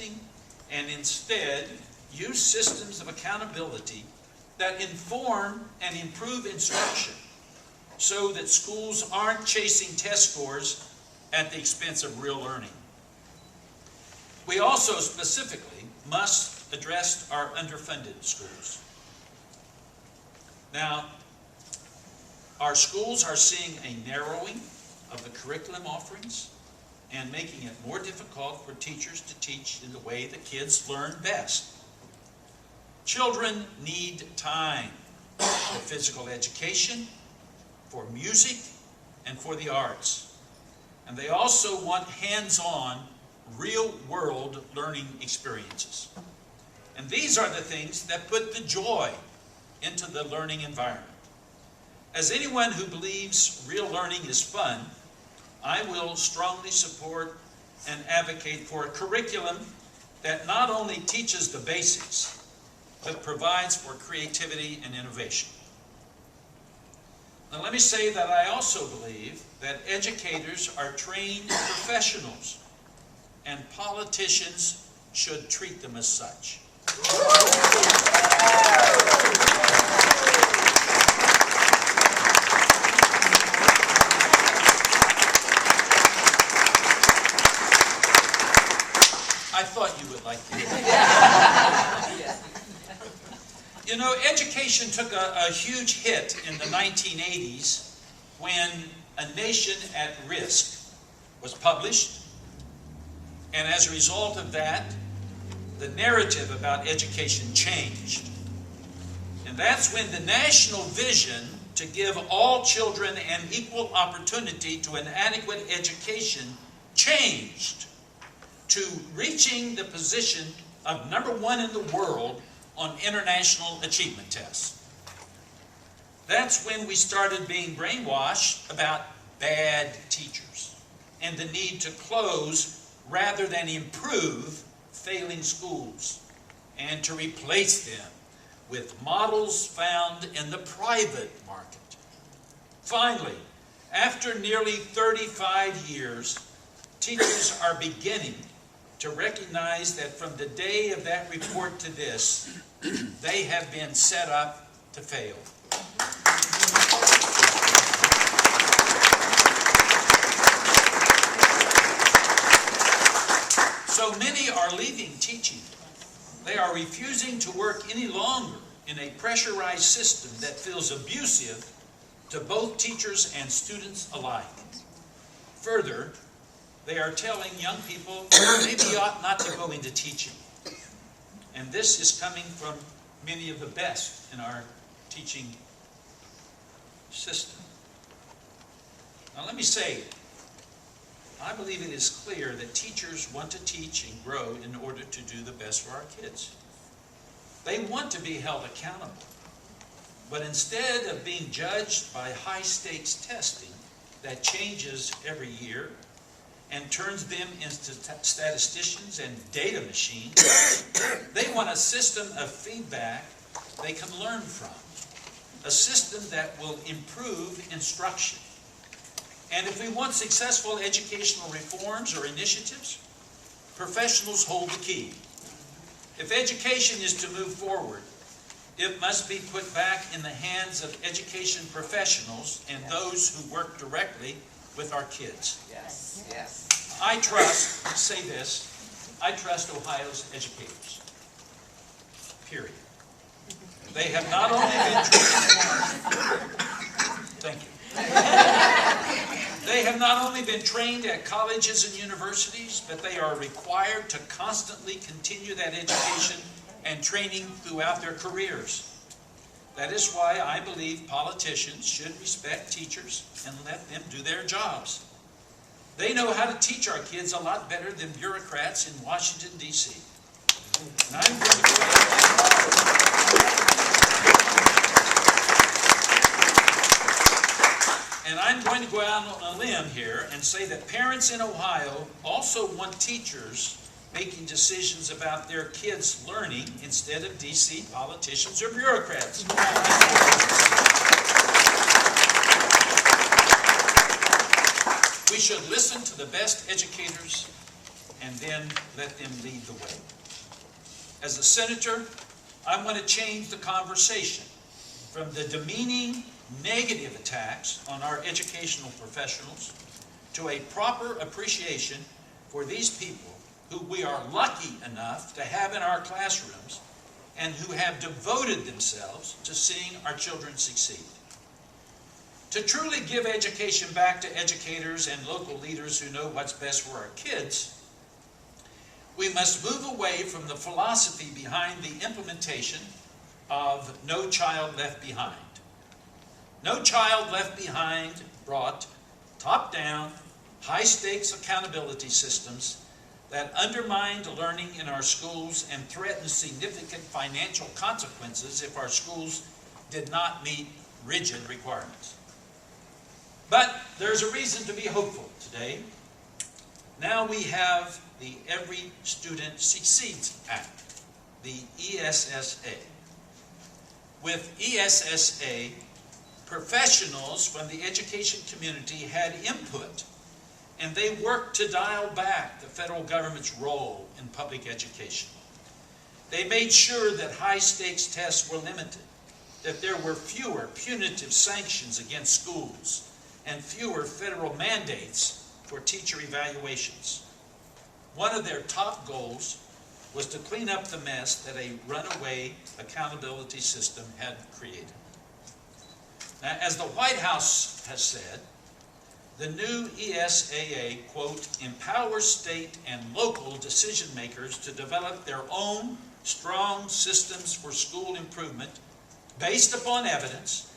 testing and instead use systems of accountability that inform and improve instruction so that schools aren't chasing test scores at the expense of real learning. We also specifically must address our underfunded schools. Now, our schools are seeing a narrowing of the curriculum offerings and making it more difficult for teachers to teach in the way the kids learn best. Children need time for physical education, for music, and for the arts. And they also want hands-on, real-world learning experiences. And these are the things that put the joy into the learning environment. As anyone who believes real learning is fun, I will strongly support and advocate for a curriculum that not only teaches the basics, but provides for creativity and innovation. Now let me say that I also believe that educators are trained professionals, and politicians should treat them as such. I thought you would like to hear that. You know, education took a huge hit in the 1980s when A Nation at Risk was published. And as a result of that, the narrative about education changed. And that's when the national vision to give all children an equal opportunity to an adequate education changed to reaching the position of #1 in the world on international achievement tests. That's when we started being brainwashed about bad teachers and the need to close rather than improve failing schools and to replace them with models found in the private market. Finally, after nearly 35 years, teachers are beginning to recognize that from the day of that report to this, they have been set up to fail. So many are leaving teaching. They are refusing to work any longer in a pressurized system that feels abusive to both teachers and students alike. Further, they are telling young people maybe you ought not to go into teaching. And this is coming from many of the best in our teaching system. Now let me say, I believe it is clear that teachers want to teach and grow in order to do the best for our kids. They want to be held accountable. But instead of being judged by high-stakes testing that changes every year and turns them into statisticians and data machines, they want a system of feedback they can learn from. A system that will improve instruction. And if we want successful educational reforms or initiatives, professionals hold the key. If education is to move forward, it must be put back in the hands of education professionals and those who work directly with our kids. Yes, yes. I trust, let's say this, I trust Ohio's educators. Period. They have not only been trained, thank you. They have not only been trained at colleges and universities, but they are required to constantly continue that education and training throughout their careers. That is why I believe politicians should respect teachers and let them do their jobs. They know how to teach our kids a lot better than bureaucrats in Washington, D.C. And I'm going to go out on a limb here and say that parents in Ohio also want teachers making decisions about their kids' learning instead of D.C. politicians or bureaucrats. We should listen to the best educators and then let them lead the way. As a senator, I want to change the conversation from the demeaning, negative attacks on our educational professionals to a proper appreciation for these people who we are lucky enough to have in our classrooms and who have devoted themselves to seeing our children succeed. To truly give education back to educators and local leaders who know what's best for our kids, we must move away from the philosophy behind the implementation of No Child Left Behind. No Child Left Behind brought top-down, high-stakes accountability systems that undermined learning in our schools and threatened significant financial consequences if our schools did not meet rigid requirements. But there's a reason to be hopeful today. Now we have the Every Student Succeeds Act, the ESSA. With ESSA, professionals from the education community had input, and they worked to dial back the federal government's role in public education. They made sure that high-stakes tests were limited, that there were fewer punitive sanctions against schools, and fewer federal mandates for teacher evaluations. One of their top goals was to clean up the mess that a runaway accountability system had created. Now, as the White House has said, the new ESAA, quote, empowers state and local decision makers to develop their own strong systems for school improvement based upon evidence,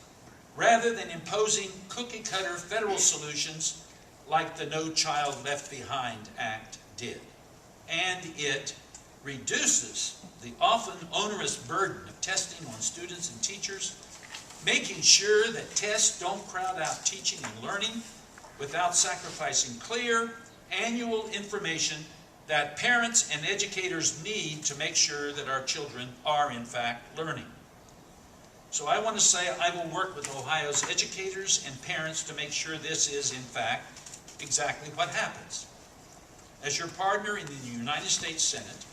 rather than imposing cookie-cutter federal solutions like the No Child Left Behind Act did. And it reduces the often onerous burden of testing on students and teachers, making sure that tests don't crowd out teaching and learning without sacrificing clear, annual information that parents and educators need to make sure that our children are in fact learning. So I want to say I will work with Ohio's educators and parents to make sure this is in fact exactly what happens. As your partner in the United States Senate,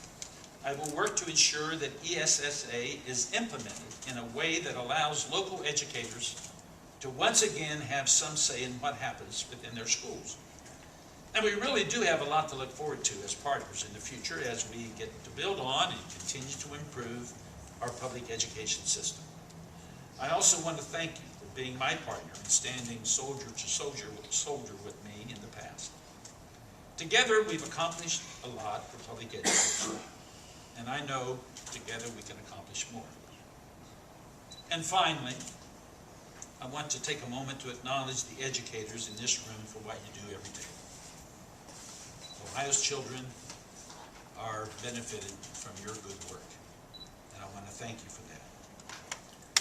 I will work to ensure that ESSA is implemented in a way that allows local educators to once again have some say in what happens within their schools. And we really do have a lot to look forward to as partners in the future as we get to build on and continue to improve our public education system. I also want to thank you for being my partner in standing soldier to soldier with me in the past. Together we've accomplished a lot for public education, and I know together we can accomplish more. And finally, I want to take a moment to acknowledge the educators in this room for what you do every day. Ohio's children are benefited from your good work, and I want to thank you for that.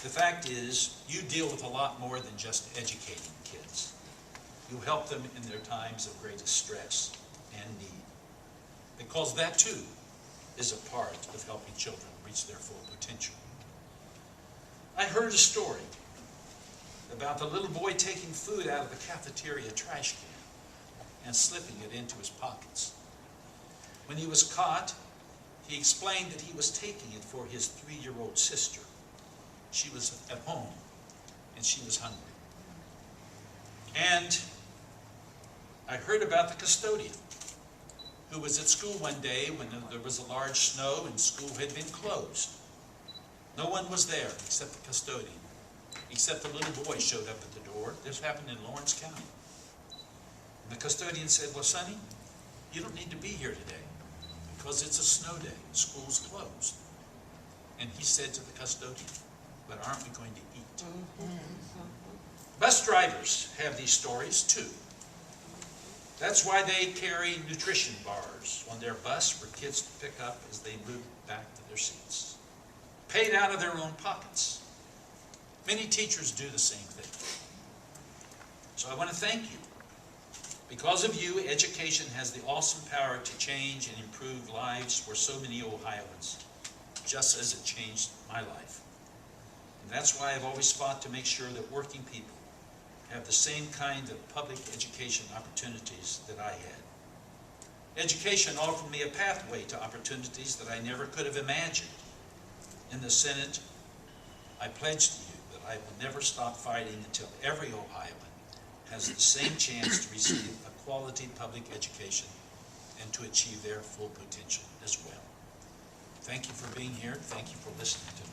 The fact is, you deal with a lot more than just educating kids. You help them in their times of greatest stress and need, because that too is a part of helping children reach their full potential. I heard a story about the little boy taking food out of the cafeteria trash can and slipping it into his pockets. When he was caught, he explained that he was taking it for his 3-year-old sister. She was at home and she was hungry. And I heard about the custodian who was at school one day when there was a large snow and school had been closed. No one was there except the custodian, except the little boy showed up at the door. This happened in Lawrence County. And the custodian said, well, Sonny, you don't need to be here today because it's a snow day. School's closed. And he said to the custodian, but aren't we going to eat? Bus drivers have these stories too. That's why they carry nutrition bars on their bus for kids to pick up as they move back to their seats, paid out of their own pockets. Many teachers do the same thing. So I want to thank you. Because of you, education has the awesome power to change and improve lives for so many Ohioans, just as it changed my life. And that's why I've always fought to make sure that working people have the same kind of public education opportunities that I had. Education offered me a pathway to opportunities that I never could have imagined. In the Senate, I pledge to you that I will never stop fighting until every Ohioan has the same chance to receive a quality public education and to achieve their full potential as well. Thank you for being here. Thank you for listening to me.